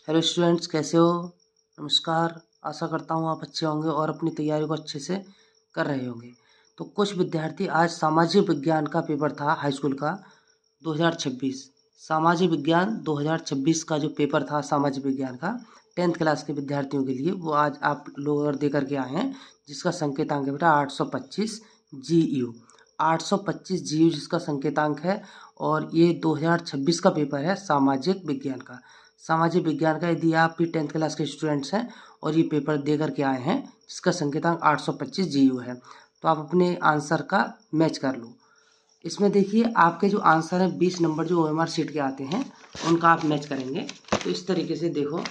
Hello students, कैसे हो? नमस्कार। आशा करता हूँ आप अच्छे होंगे और अपनी तैयारी को अच्छे से कर रहे होंगे। तो कुछ विद्यार्थी, आज सामाजिक विज्ञान का पेपर था हाई स्कूल का 2026। सामाजिक विज्ञान 2026 का जो पेपर था सामाजिक विज्ञान का 10th क्लास के विद्यार्थियों के लिए, वो आज आप लोग अगर दे करके आए हैं, जिसका संकेतांक है बेटा 825 GU। 825 GU जिसका संकेतांक है, और ये 2026 का पेपर है सामाजिक विज्ञान का। सामाजिक विज्ञान का यदि आप भी 10th क्लास के स्टूडेंट्स हैं और ये पेपर दे करके आए हैं जिसका संकेतांक 825 GU है, तो आप अपने आंसर का मैच कर लो। इसमें देखिए, आपके जो आंसर हैं 20 नंबर जो OMR शीट के आते हैं उनका आप मैच करेंगे। तो इस तरीके से देखो,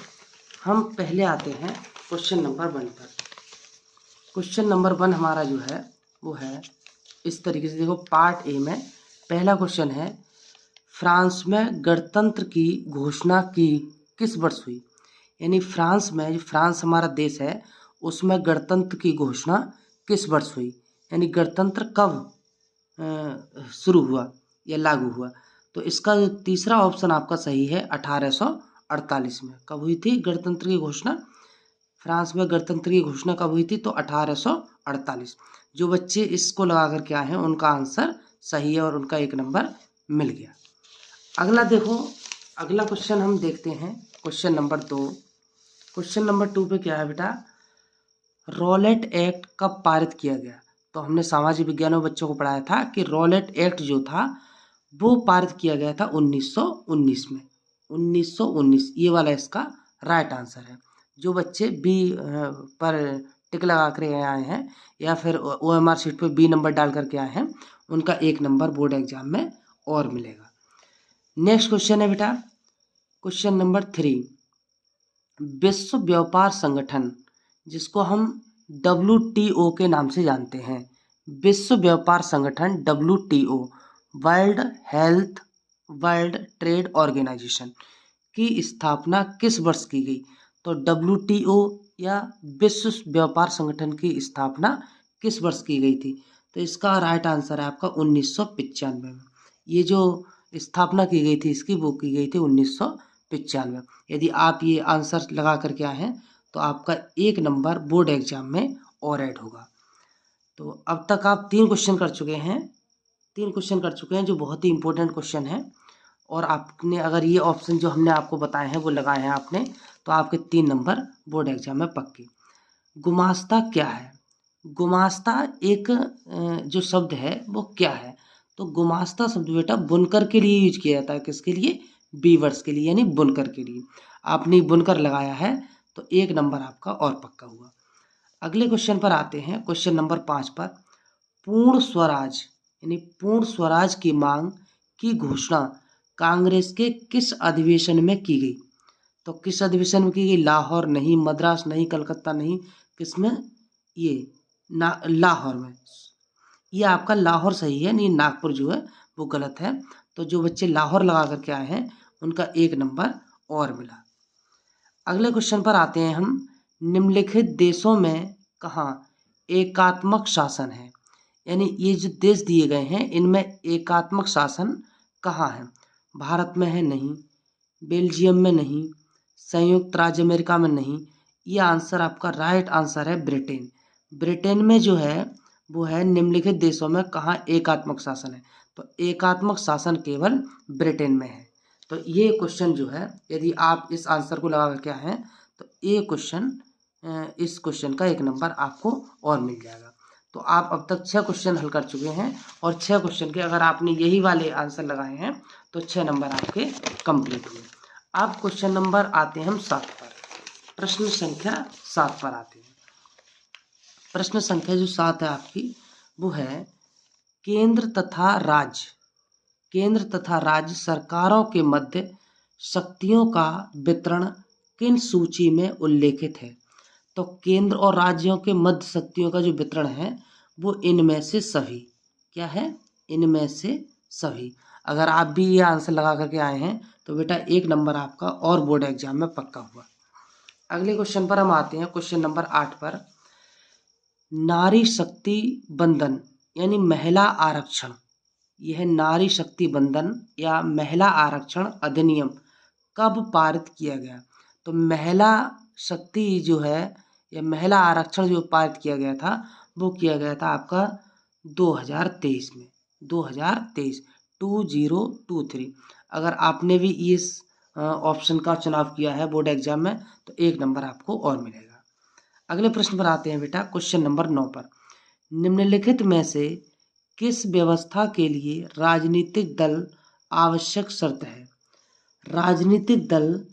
हम पहले आते हैं क्वेश्चन नंबर 1 पर। क्वेश्चन नंबर 1 हमारा जो है वो है इस तरीके से। देखो, पार्ट ए में पहला क्वेश्चन है, फ्रांस में गणतंत्र की घोषणा की किस वर्ष हुई? यानी फ्रांस में, जो फ्रांस हमारा देश है, उसमें गणतंत्र की घोषणा किस वर्ष हुई? यानी गणतंत्र कब शुरू हुआ या लागू हुआ? तो इसका जो तीसरा ऑप्शन आपका सही है, 1848 में। कब हुई थी गणतंत्र की घोषणा? फ्रांस में गणतंत्र की घोषणा कब हुई थी? तो 1848। जो बच्चे इसको लगा करके आए हैं उनका आंसर सही है और उनका 1 नंबर मिल गया। अगला देखो, अगला क्वेश्चन हम देखते हैं, क्वेश्चन नंबर 2। क्वेश्चन नंबर 2 पे क्या है बेटा? रॉलेट एक्ट कब पारित किया गया? तो हमने सामाजिक विज्ञान में बच्चों को पढ़ाया था कि रॉलेट एक्ट जो था वो पारित किया गया था 1919 में। 1919 ये वाला इसका राइट आंसर है। जो बच्चे बी पर टिक लगा कर आए हैं या फिर OMR शीट पे बी नंबर डाल करके आए हैं, उनका 1 नंबर बोर्ड एग्जाम में और मिलेगा। नेक्स्ट क्वेश्चन है बेटा, क्वेश्चन नंबर 3। विश्व व्यापार संगठन, जिसको हम WTO के नाम से जानते हैं, विश्व व्यापार संगठन WTO, वर्ल्ड ट्रेड ऑर्गेनाइजेशन की स्थापना किस वर्ष की गई? तो WTO या विश्व व्यापार संगठन की स्थापना किस वर्ष की गई थी? तो इसका राइट आंसर है आपका 1995 में। ये जो स्थापना की गई थी इसकी, वो की गई थी 1995। यदि आप ये आंसर लगा करके आए हैं तो आपका 1 नंबर बोर्ड एग्जाम में और ऐड होगा। तो अब तक आप 3 क्वेश्चन कर चुके हैं, 3 क्वेश्चन कर चुके हैं जो बहुत ही इंपॉर्टेंट क्वेश्चन है। और आपने अगर ये ऑप्शन जो हमने आपको बताए हैं वो लगाए हैं आपने, तो आपके 3 नंबर बोर्ड एग्जाम में पक्के। गुमास्ता क्या है? गुमास्ता एक जो शब्द है वो क्या है? तो गुमास्ता शब्द बेटा बुनकर के लिए यूज किया जाता है। किसके लिए? वीवर्स के लिए, यानी बुनकर के लिए। आपने बुनकर लगाया है तो 1 नंबर आपका और पक्का हुआ। अगले क्वेश्चन पर आते हैं, क्वेश्चन नंबर 5 पर। पूर्ण स्वराज यानी पूर्ण स्वराज की मांग की घोषणा कांग्रेस के किस अधिवेशन में की गई? तो किस अधिवेशन में की गई? लाहौर नहीं, मद्रास नहीं, कलकत्ता नहीं, किसमें? ये लाहौर में। ये आपका लाहौर सही है, नहीं नागपुर जो है वो गलत है। तो जो बच्चे लाहौर लगा करके आए हैं उनका 1 नंबर और मिला। अगले क्वेश्चन पर आते हैं हम। निम्नलिखित देशों में कहाँ एकात्मक शासन है? यानी ये जो देश दिए गए हैं इनमें एकात्मक शासन कहाँ है? भारत में है? नहीं। बेल्जियम में? नहीं। संयुक्त राज्य अमेरिका में? नहीं। ये आंसर आपका राइट आंसर है ब्रिटेन। ब्रिटेन में जो है वो है निम्नलिखित देशों में कहाँ एकात्मक शासन है? तो एकात्मक शासन केवल ब्रिटेन में है। तो ये क्वेश्चन जो है, यदि आप इस आंसर को लगा करके आए हैं तो ये क्वेश्चन, इस क्वेश्चन का 1 नंबर आपको और मिल जाएगा। तो आप अब तक 6 क्वेश्चन हल कर चुके हैं और 6 क्वेश्चन के अगर आपने यही वाले आंसर लगाए हैं तो 6 नंबर आपके कंप्लीट हुए। अब क्वेश्चन नंबर आते हैं हम 7 पर। प्रश्न संख्या 7 पर आते हैं। प्रश्न संख्या जो 7 है आपकी वो है, केंद्र तथा राज्य सरकारों के मध्य शक्तियों का वितरण किन सूची में उल्लेखित है? तो केंद्र और राज्यों के मध्य शक्तियों का जो वितरण है वो इनमें से सभी। क्या है? इनमें से सभी। अगर आप भी ये आंसर लगा करके आए हैं तो बेटा 1 नंबर आपका और बोर्ड एग्जाम में पक्का हुआ। अगले क्वेश्चन पर हम आते हैं, क्वेश्चन नंबर 8 पर। नारी शक्ति बंधन यानी महिला आरक्षण, यह नारी शक्ति बंधन या महिला आरक्षण अधिनियम कब पारित किया गया? तो महिला शक्ति जो है या महिला आरक्षण जो पारित किया गया था वो किया गया था आपका 2023 में, 2023 2023। अगर आपने भी इस ऑप्शन का चुनाव किया है बोर्ड एग्जाम में तो 1 नंबर आपको और मिलेगा। अगले प्रश्न पर आते हैं बेटा, क्वेश्चन नंबर 9 पर। निम्नलिखित में से किस व्यवस्था के लिए राजनीतिक दल आवश्यक शर्त है? राजनीतिक दल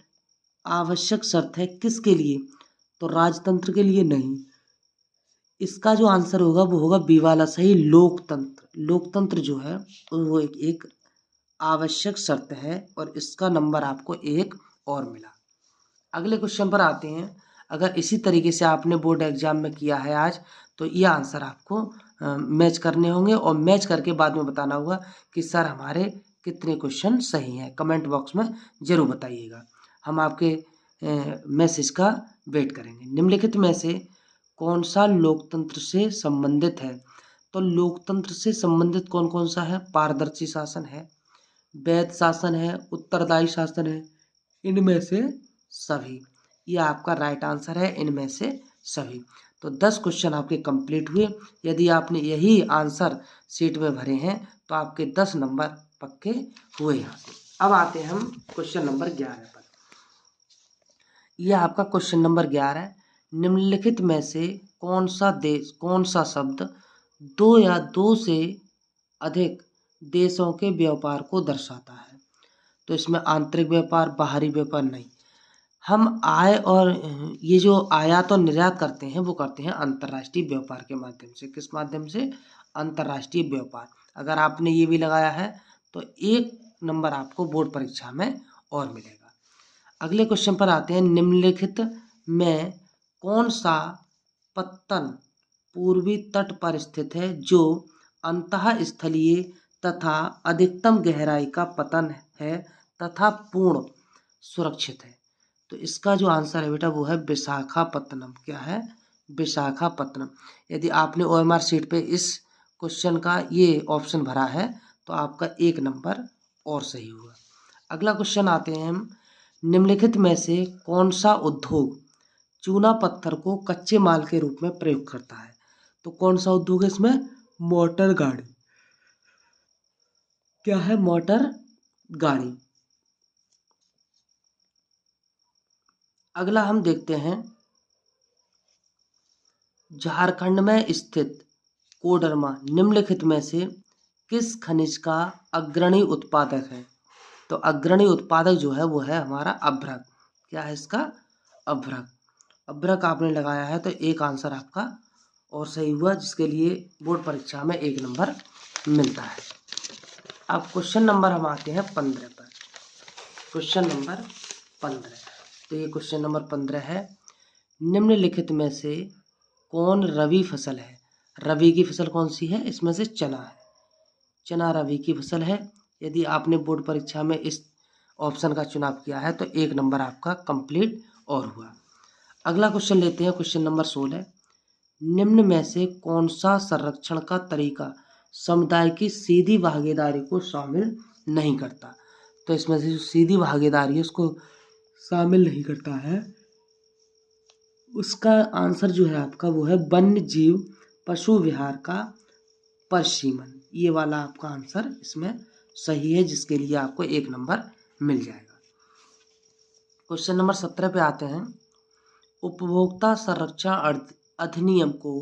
आवश्यक शर्त है किसके लिए? तो राजतंत्र के लिए नहीं। इसका जो आंसर होगा वो होगा बी वाला सही, लोकतंत्र। लोकतंत्र जो है वो एक आवश्यक शर्त है और इसका नंबर आपको 1 और मिला। अगले क्वेश्चन पर आते हैं। अगर इसी तरीके से आपने बोर्ड एग्जाम में किया है आज तो ये आंसर आपको मैच करने होंगे और मैच करके बाद में बताना होगा कि सर हमारे कितने क्वेश्चन सही हैं। कमेंट बॉक्स में ज़रूर बताइएगा, हम आपके मैसेज का वेट करेंगे। निम्नलिखित में से कौन सा लोकतंत्र से संबंधित है? तो लोकतंत्र से संबंधित कौन कौन सा है? पारदर्शी शासन है, वैध शासन है, उत्तरदायी शासन है, इनमें से सभी। ये आपका राइट आंसर है, इनमें से सभी। तो 10 क्वेश्चन आपके कंप्लीट हुए। यदि आपने यही आंसर शीट में भरे हैं तो आपके 10 नंबर पक्के हुए यहाँ से। अब आते हैं हम क्वेश्चन नंबर 11 पर। यह आपका क्वेश्चन नंबर 11 है। निम्नलिखित में से कौन सा देश, कौन सा शब्द 2 या 2 से अधिक देशों के व्यापार को दर्शाता है? तो इसमें आंतरिक व्यापार, बाहरी व्यापार नहीं। हम आय और ये जो आयात और निर्यात करते हैं वो करते हैं अंतर्राष्ट्रीय व्यापार के माध्यम से। किस माध्यम से? अंतर्राष्ट्रीय व्यापार। अगर आपने ये भी लगाया है तो 1 नंबर आपको बोर्ड परीक्षा में और मिलेगा। अगले क्वेश्चन पर आते हैं। निम्नलिखित में कौन सा पत्तन पूर्वी तट पर स्थित है जो अंतःस्थलीय तथा अधिकतम गहराई का पतन है तथा पूर्ण सुरक्षित है? तो इसका जो आंसर है बेटा वो है विशाखापत्तनम। क्या है? विशाखापत्तनम। यदि आपने OMR शीट पे इस क्वेश्चन का ये ऑप्शन भरा है तो आपका 1 नंबर और सही हुआ। अगला क्वेश्चन आते हैं हम। निम्नलिखित में से कौन सा उद्योग चूना पत्थर को कच्चे माल के रूप में प्रयोग करता है? तो कौन सा उद्योग है इसमें? मोटर गाड़ी। क्या है? मोटर गाड़ी। अगला हम देखते हैं। झारखंड में स्थित कोडरमा निम्नलिखित में से किस खनिज का अग्रणी उत्पादक है? तो अग्रणी उत्पादक जो है वो है हमारा अभ्रक। क्या है इसका? अभ्रक। अभ्रक आपने लगाया है तो 1 आंसर आपका और सही हुआ, जिसके लिए बोर्ड परीक्षा में 1 नंबर मिलता है। अब क्वेश्चन नंबर हम आते हैं 15 पर। Question number 15। तो ये क्वेश्चन नंबर 15 है। निम्नलिखित में से कौन रबी फसल है? रबी की फसल कौन सी है? इसमें से चना है। चना रबी की फसल है। यदि आपने बोर्ड परीक्षा में इस ऑप्शन का चुनाव किया है तो 1 नंबर आपका कंप्लीट और हुआ। अगला क्वेश्चन लेते हैं, क्वेश्चन नंबर 16। निम्न में से कौन सा संरक्षण का तरीका समुदाय की सीधी भागीदारी को शामिल नहीं करता? तो इसमें से जो सीधी भागीदारी है उसको शामिल नहीं करता है, उसका आंसर जो है आपका वो है वन्य जीव पशु विहार का परसीमन। ये वाला आपका आंसर इसमें सही है, जिसके लिए आपको 1 नंबर मिल जाएगा। क्वेश्चन नंबर 17 पे आते हैं। उपभोक्ता संरक्षण अधिनियम को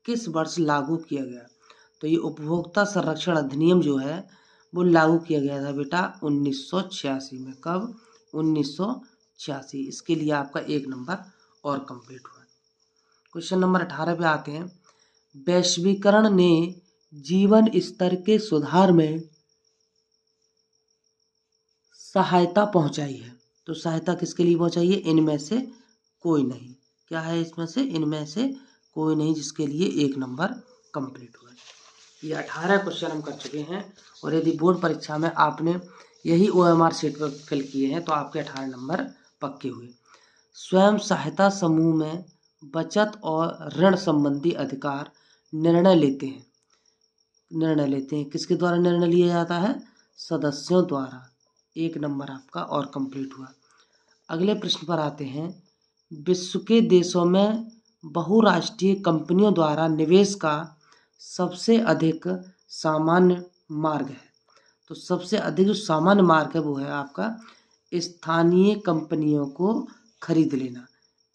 किस वर्ष लागू किया गया? तो ये उपभोक्ता संरक्षण अधिनियम जो है वो लागू किया गया था बेटा 1986 में। कब? 1986। इसके लिए आपका 1 नंबर और कंप्लीट हुआ। क्वेश्चन नंबर 18 पे आते हैं। वैश्वीकरण ने जीवन स्तर के सुधार में सहायता पहुंचाई है। तो सहायता किसके लिए पहुंचाई है? इनमें से कोई नहीं। क्या है इसमें से? इनमें से कोई नहीं, जिसके लिए 1 नंबर कंप्लीट हुआ। ये 18 क्वेश्चन हम कर चुके हैं और यदि बोर्ड परीक्षा में आपने यही OMR शीट पर फिल किए हैं तो आपके 18 नंबर पक्के हुए। स्वयं सहायता समूह में बचत और ऋण संबंधी अधिकार निर्णय लेते हैं। किसके द्वारा निर्णय लिया जाता है? सदस्यों द्वारा। 1 नंबर आपका और कंप्लीट हुआ। अगले प्रश्न पर आते हैं। विश्व के देशों में बहुराष्ट्रीय कंपनियों द्वारा निवेश का सबसे अधिक सामान्य मार्ग है। तो सबसे अधिक जो सामान्य मार्ग है वो है आपका स्थानीय कंपनियों को खरीद लेना।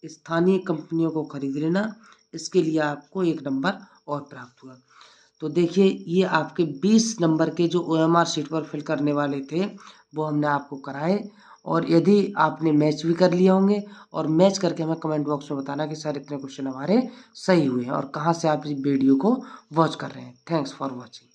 स्थानीय कंपनियों को खरीद लेना, इसके लिए आपको 1 नंबर और प्राप्त हुआ। तो देखिए ये आपके 20 नंबर के जो OMR शीट पर फिल करने वाले थे वो हमने आपको कराए। और यदि आपने मैच भी कर लिए होंगे और मैच करके हमें कमेंट बॉक्स में बताना कि सर इतने क्वेश्चन हमारे सही हुए हैं और कहाँ से आप इस वीडियो को वॉच कर रहे हैं। Thanks for watching.